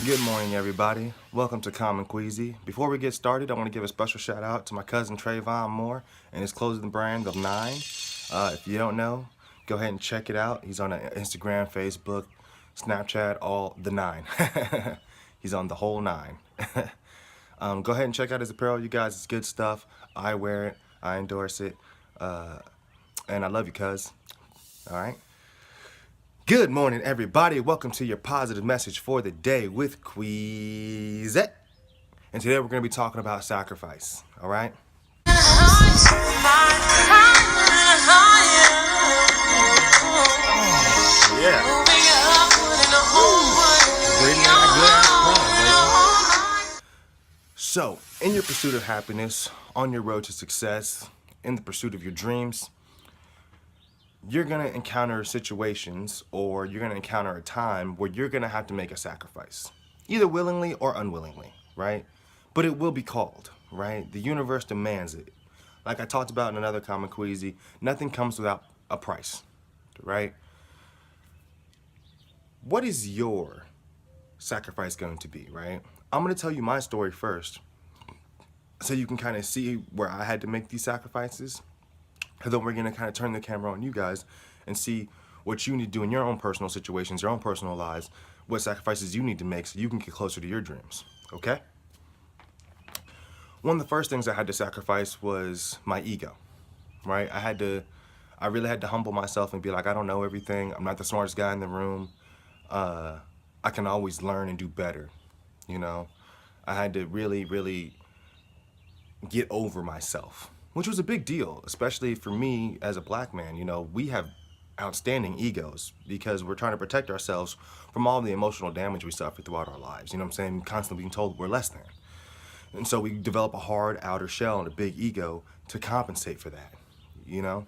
Good morning, everybody. Welcome to Common Queezy. Before we get started, I want to give a special shout out to my cousin Trayvon Moore and his clothing brand of Nine. If you don't know, go ahead and check it out. He's on Instagram, Facebook, Snapchat, all the nine. He's on the whole nine. Go ahead and check out his apparel, you guys. It's good stuff. I wear it. I endorse it. And I love you, cuz. All right. Good morning, everybody. Welcome to your positive message for the day with Queezy. And today we're going to be talking about sacrifice. All right? Yeah. So, in your pursuit of happiness, on your road to success, in the pursuit of your dreams, you're going to encounter situations or you're going to encounter a time where you're going to have to make a sacrifice, either willingly or unwillingly, right? But it will be called, right? The universe demands it. Like I talked about in another Common Queasy, nothing comes without a price, right? What is your sacrifice going to be, right? I'm going to tell you my story first so you can kind of see where I had to make these sacrifices. And then we're going to kind of turn the camera on you guys and see what you need to do in your own personal situations, your own personal lives, what sacrifices you need to make so you can get closer to your dreams, okay? One of the first things I had to sacrifice was my ego, right? I really had to humble myself and be like, I don't know everything. I'm not the smartest guy in the room. I can always learn and do better, you know? I had to really get over myself, which was a big deal, especially for me as a black man. You know, we have outstanding egos because we're trying to protect ourselves from all the emotional damage we suffer throughout our lives. You know what I'm saying? Constantly being told we're less than. And so we develop a hard outer shell and a big ego to compensate for that, you know?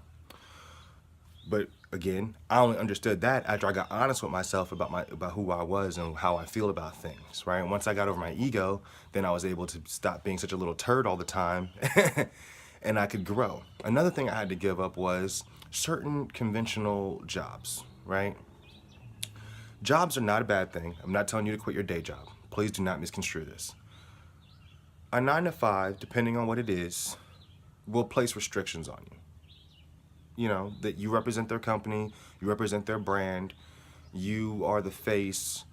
But again, I only understood that after I got honest with myself about who I was and how I feel about things, right? Once I got over my ego, then I was able to stop being such a little turd all the time and I could grow. Another thing I had to give up was certain conventional jobs, right? Jobs are not a bad thing. I'm not telling you to quit your day job. Please do not misconstrue this. A 9 to 5, depending on what it is, will place restrictions on you. You know, that you represent their company, you represent their brand, you are the face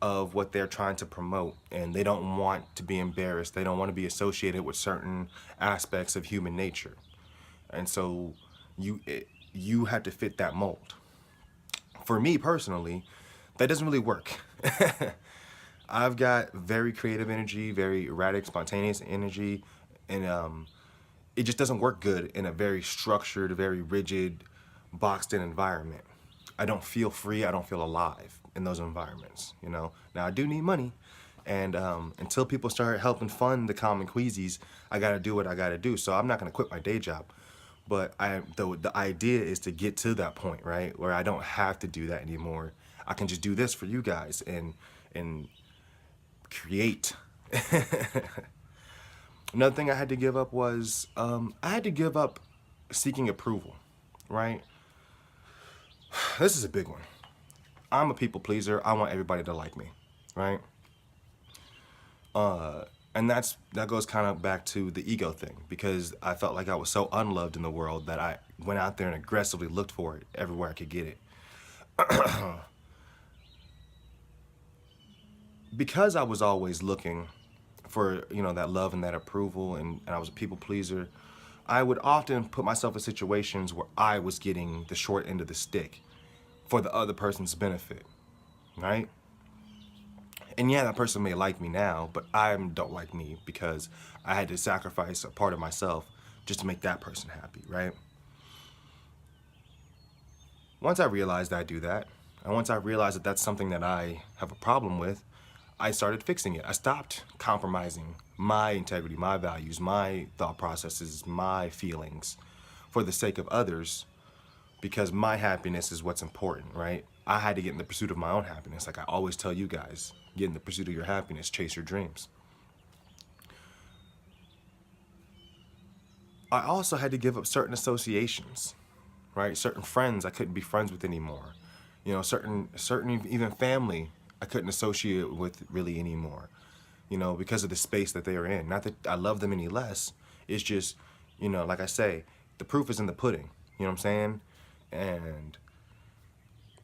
of what they're trying to promote, and they don't want to be embarrassed. They don't want to be associated with certain aspects of human nature. And so you have to fit that mold. For me personally, that doesn't really work. I've got very creative energy, very erratic, spontaneous energy, and it just doesn't work good in a very structured, very rigid, boxed in environment. I don't feel free, I don't feel alive in those environments, you know? Now I do need money, and until people start helping fund the Common Queasies, I gotta do what I gotta do. So I'm not gonna quit my day job. But the idea is to get to that point, right? Where I don't have to do that anymore. I can just do this for you guys and create. Another thing I had to give up was I had to give up seeking approval, right? This is a big one. I'm a people pleaser. I want everybody to like me, right? And that goes kind of back to the ego thing, because I felt like I was so unloved in the world that I went out there and aggressively looked for it everywhere I could get it. Because I was always looking for, you know, that love and that approval, and I was a people pleaser, I would often put myself in situations where I was getting the short end of the stick for the other person's benefit, right? And yeah, that person may like me now, but I don't like me because I had to sacrifice a part of myself just to make that person happy, right? Once I realized I do that, and once I realized that that's something that I have a problem with, I started fixing it. I stopped compromising my integrity, my values, my thought processes, my feelings for the sake of others, because my happiness is what's important, right? I had to get in the pursuit of my own happiness. Like I always tell you guys, get in the pursuit of your happiness, chase your dreams. I also had to give up certain associations, right? Certain friends I couldn't be friends with anymore. You know, certain even family I couldn't associate with really anymore, you know, because of the space that they are in. Not that I love them any less. It's just, you know, like I say, the proof is in the pudding. You know what I'm saying? And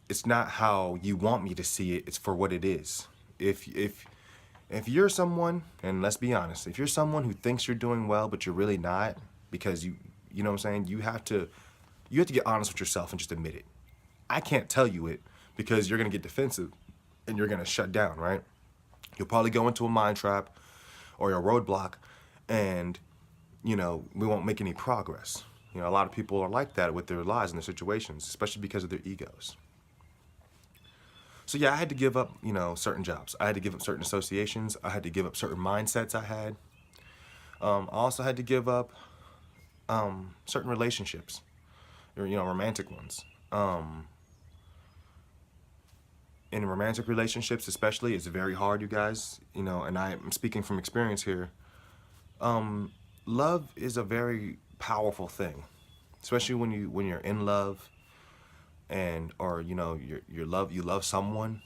it's not how you want me to see it. It's for what it is. If you're someone, and let's be honest, if you're someone who thinks you're doing well but you're really not, because you know what I'm saying, you have to get honest with yourself and just admit it. I can't tell you it because you're gonna get defensive and you're gonna shut down, right? You'll probably go into a mind trap or a roadblock, and you know we won't make any progress. You know, a lot of people are like that with their lives and their situations, especially because of their egos. So yeah, I had to give up, you know, certain jobs. I had to give up certain associations. I had to give up certain mindsets I had. I also had to give up certain relationships, or you know, romantic ones. In romantic relationships, especially, it's very hard, you guys. You know, and I'm speaking from experience here. Love is a very powerful thing, especially when you're in love, and or you know you love someone.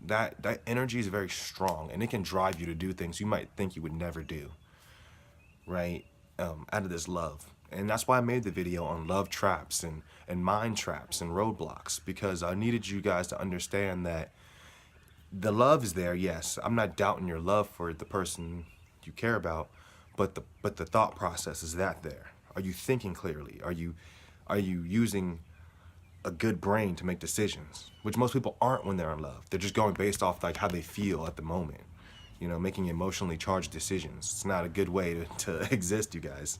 That energy is very strong, and it can drive you to do things you might think you would never do, right? Out of this love. And that's why I made the video on love traps and mind traps and roadblocks, because I needed you guys to understand that the love is there. Yes, I'm not doubting your love for the person you care about, but the thought process, is that there? Are you thinking clearly? Are you using a good brain to make decisions, which most people aren't when they're in love. They're just going based off like how they feel at the moment, you know, making emotionally charged decisions. It's not a good way to exist, you guys.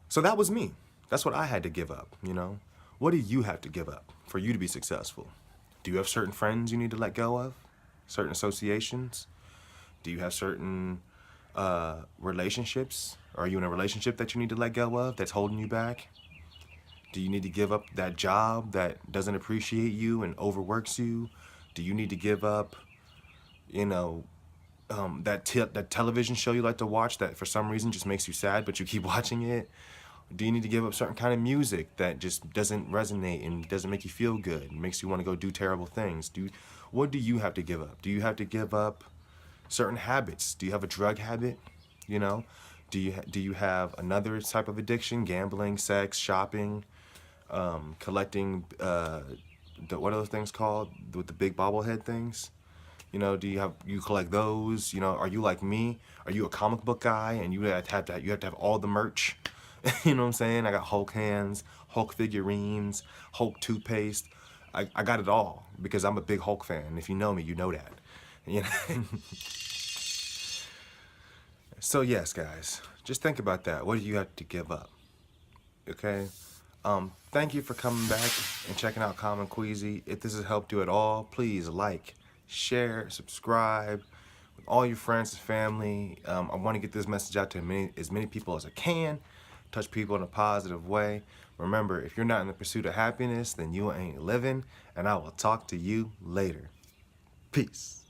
So that was me. That's what I had to give up, you know. What do you have to give up for you to be successful? Do you have certain friends you need to let go of? Certain associations? Do you have certain relationships? Are you in a relationship that you need to let go of that's holding you back? Do you need to give up that job that doesn't appreciate you and overworks you? Do you need to give up, you know, that television show you like to watch that for some reason just makes you sad, but you keep watching it? Do you need to give up certain kind of music that just doesn't resonate and doesn't make you feel good and makes you want to go do terrible things? What do you have to give up? Do you have to give up certain habits? Do you have a drug habit? You know, do you have another type of addiction? Gambling, sex, shopping, collecting, what are those things called with the big bobblehead things? You know, you collect those? You know, are you like me? Are you a comic book guy and you have to have all the merch? You know what I'm saying? I got Hulk hands, Hulk figurines, Hulk toothpaste. I got it all because I'm a big Hulk fan. If you know me, you know that. You know? So yes, guys, just think about that. What do you have to give up? Okay? Thank you for coming back and checking out Common Queezy. If this has helped you at all, please like, share, subscribe with all your friends and family. I want to get this message out to as many people as I can, touch people in a positive way. Remember, if you're not in the pursuit of happiness, then you ain't living, and I will talk to you later. Peace.